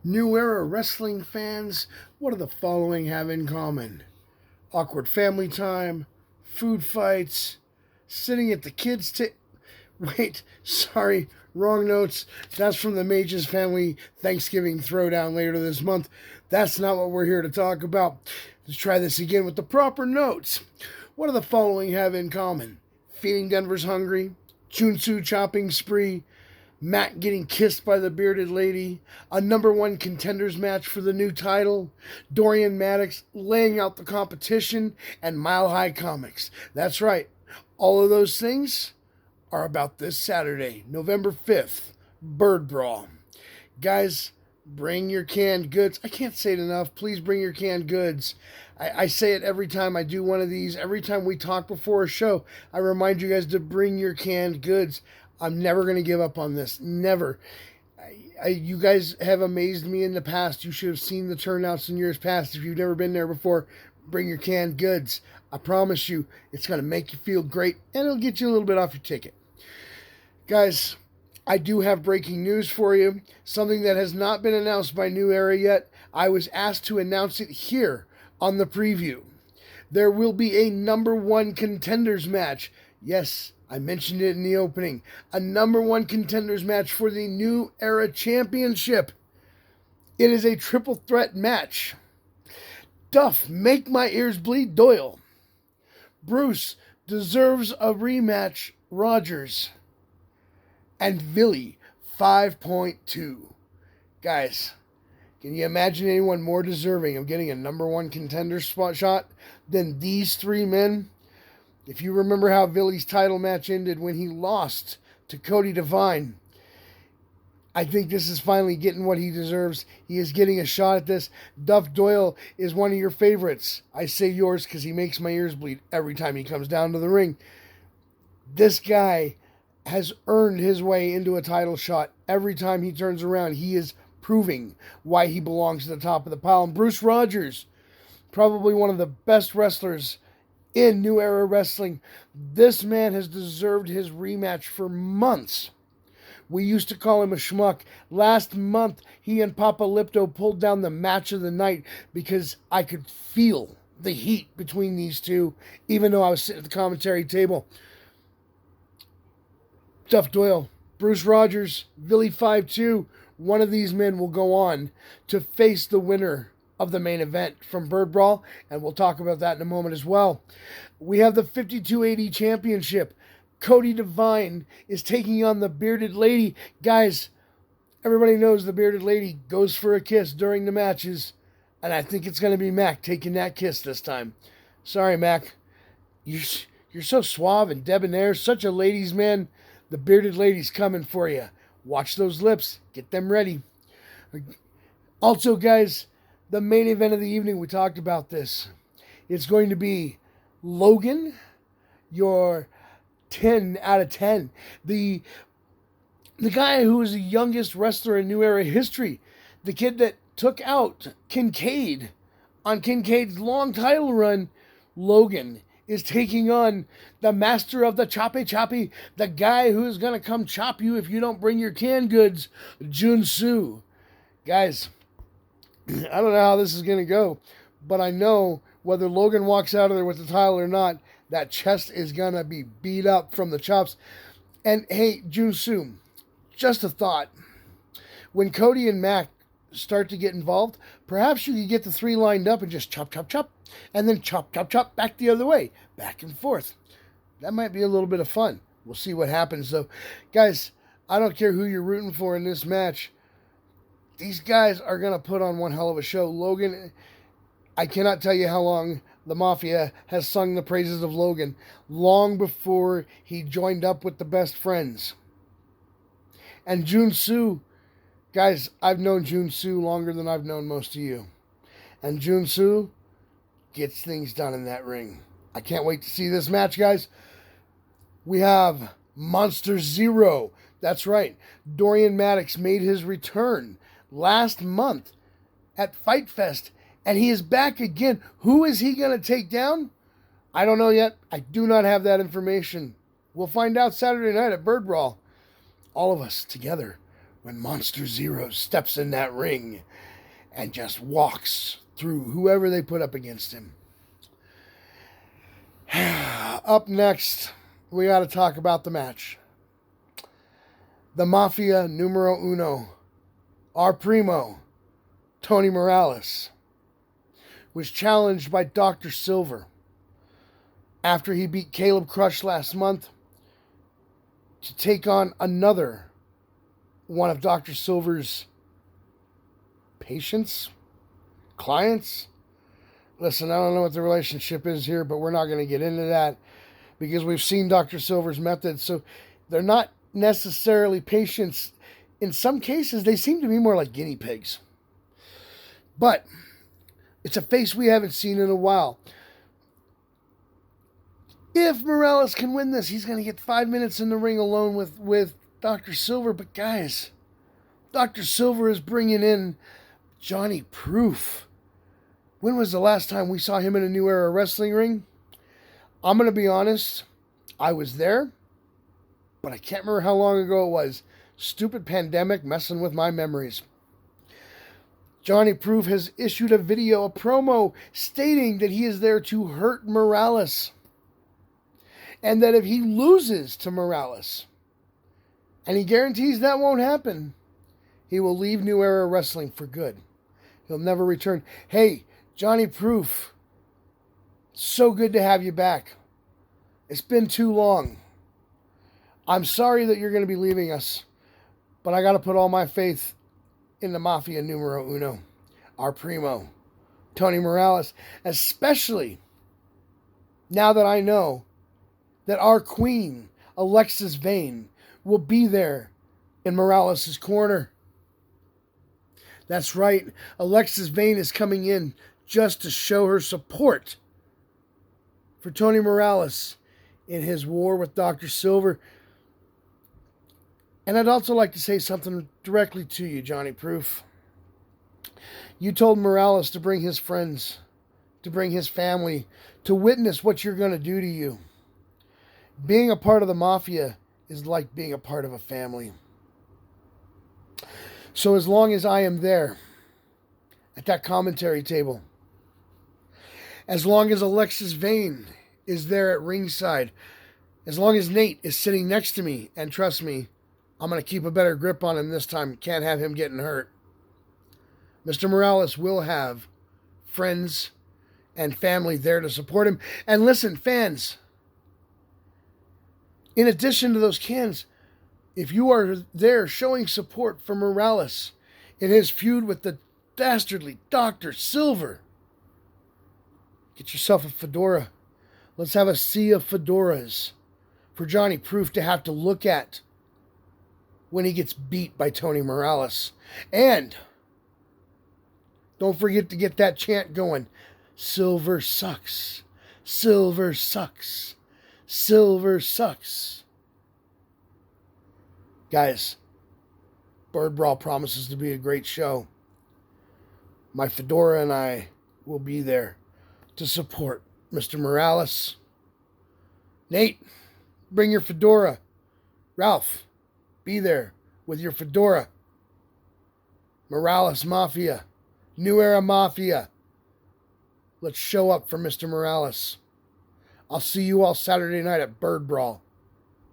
New Era wrestling fans, what do the following have in common? Awkward family time, food fights, sitting at the kids' Wait, sorry, wrong notes. That's from the Magius family Thanksgiving throwdown later this month. That's not what we're here to talk about. Let's try this again with the proper notes. What do the following have in common? Feeding Denver's hungry, Junsu chopping spree, Matt getting kissed by the bearded lady, a number one contenders match for the new title, Dorian Maddox laying out the competition, and Mile High Comics. That's right. All of those things are about this Saturday, November 5th, Bird Brawl. Guys, bring your canned goods. I can't say it enough. Please bring your canned goods. I say it every time I do one of these. Every time we talk before a show, I remind you guys to bring your canned goods. I'm never going to give up on this. Never. You guys have amazed me in the past. You should have seen the turnouts in years past. If you've never been there before, bring your canned goods. I promise you, it's going to make you feel great, and it'll get you a little bit off your ticket. Guys, I do have breaking news for you. Something that has not been announced by New Era yet. I was asked to announce it here on the preview. There will be a number one contenders match. Yes, I mentioned it in the opening. A number one contenders match for the New Era Championship. It is a triple threat match. Duff, make my ears bleed, Doyle. Bruce deserves a rematch, Rogers. And Billy, 5.2. Guys, can you imagine anyone more deserving of getting a number one contender spot shot than these three men? If you remember how Billy's title match ended when he lost to Cody Devine, I think this is finally getting what he deserves. He is getting a shot at this. Duff Doyle is one of your favorites. I say yours because he makes my ears bleed every time he comes down to the ring. This guy has earned his way into a title shot every time he turns around. He is proving why he belongs to the top of the pile. And Bruce Rogers, probably one of the best wrestlers in New Era Wrestling. This man has deserved his rematch for months. We used to call him a schmuck. Last month, he and Papa Lipto pulled down the match of the night because I could feel the heat between these two, even though I was sitting at the commentary table. Duff Doyle, Bruce Rogers, Billy 5-2, one of these men will go on to face the winner of the main event from Bird Brawl, and we'll talk about that in a moment as well. We have the 5280 Championship. Cody Devine is taking on the Bearded Lady. Guys, everybody knows the Bearded Lady goes for a kiss during the matches, and I think it's going to be Mac taking that kiss this time. Sorry, Mac. You're so suave and debonair, such a ladies' man. The Bearded Lady's coming for you. Watch those lips. Get them ready. Also, guys, the main event of the evening, we talked about this. It's going to be Logan, your 10 out of 10. The guy who is the youngest wrestler in New Era history. The kid that took out Kincaid on Kincaid's long title run. Logan is taking on the master of the choppy, the guy who's going to come chop you if you don't bring your canned goods, Junsu. Guys, I don't know how this is going to go, but I know whether Logan walks out of there with the title or not, that chest is going to be beat up from the chops. And hey, Junsu, just a thought. When Cody and Mac start to get involved, perhaps you could get the three lined up and just chop, chop, chop, and then chop, chop, chop back the other way, back and forth. That might be a little bit of fun. We'll see what happens, though. Guys, I don't care who you're rooting for in this match. These guys are going to put on one hell of a show. Logan, I cannot tell you how long the Mafia has sung the praises of Logan, long before he joined up with the Best Friends. And Junsu, guys, I've known Junsu longer than I've known most of you. And Junsu gets things done in that ring. I can't wait to see this match, guys. We have Monster Zero. That's right. Dorian Maddox made his return last month at Fight Fest, and he is back again. Who is he going to take down? I don't know yet. I do not have that information. We'll find out Saturday night at Bird Brawl. All of us together when Monster Zero steps in that ring and just walks through whoever they put up against him. Up next, we got to talk about the match. The Mafia numero uno, our primo, Tony Morales, was challenged by Dr. Silver after he beat Caleb Crush last month to take on another one of Dr. Silver's patients, clients. Listen, I don't know what the relationship is here, but we're not going to get into that because we've seen Dr. Silver's methods. So they're not necessarily patients. In some cases, they seem to be more like guinea pigs. But it's a face we haven't seen in a while. If Morales can win this, he's going to get 5 minutes in the ring alone with Dr. Silver. But guys, Dr. Silver is bringing in Johnny Proof. When was the last time we saw him in a New Era wrestling ring? I'm going to be honest. I was there, but I can't remember how long ago it was. Stupid pandemic messing with my memories. Johnny Proof has issued a video, a promo, stating that he is there to hurt Morales. And that if he loses to Morales, and he guarantees that won't happen, he will leave New Era Wrestling for good. He'll never return. Hey, Johnny Proof, so good to have you back. It's been too long. I'm sorry that you're going to be leaving us, but I got to put all my faith in the Mafia numero uno, our primo, Tony Morales, especially now that I know that our queen, Alexis Vane, will be there in Morales' corner. That's right, Alexis Vane is coming in just to show her support for Tony Morales in his war with Dr. Silver. And I'd also like to say something directly to you, Johnny Proof. You told Morales to bring his friends, to bring his family, to witness what you're going to do to you. Being a part of the Mafia is like being a part of a family. So as long as I am there at that commentary table, as long as Alexis Vane is there at ringside, as long as Nate is sitting next to me, and trust me, I'm going to keep a better grip on him this time. Can't have him getting hurt. Mr. Morales will have friends and family there to support him. And listen, fans, in addition to those cans, if you are there showing support for Morales in his feud with the dastardly Dr. Silver, get yourself a fedora. Let's have a sea of fedoras for Johnny Proof to have to look at when he gets beat by Tony Morales. And don't forget to get that chant going. Silver sucks. Silver sucks. Silver sucks. Guys, Bird Brawl promises to be a great show. My fedora and I will be there to support Mr. Morales. Nate, bring your fedora. Ralph, be there with your fedora. Morales Mafia. New Era Mafia. Let's show up for Mr. Morales. I'll see you all Saturday night at Bird Brawl.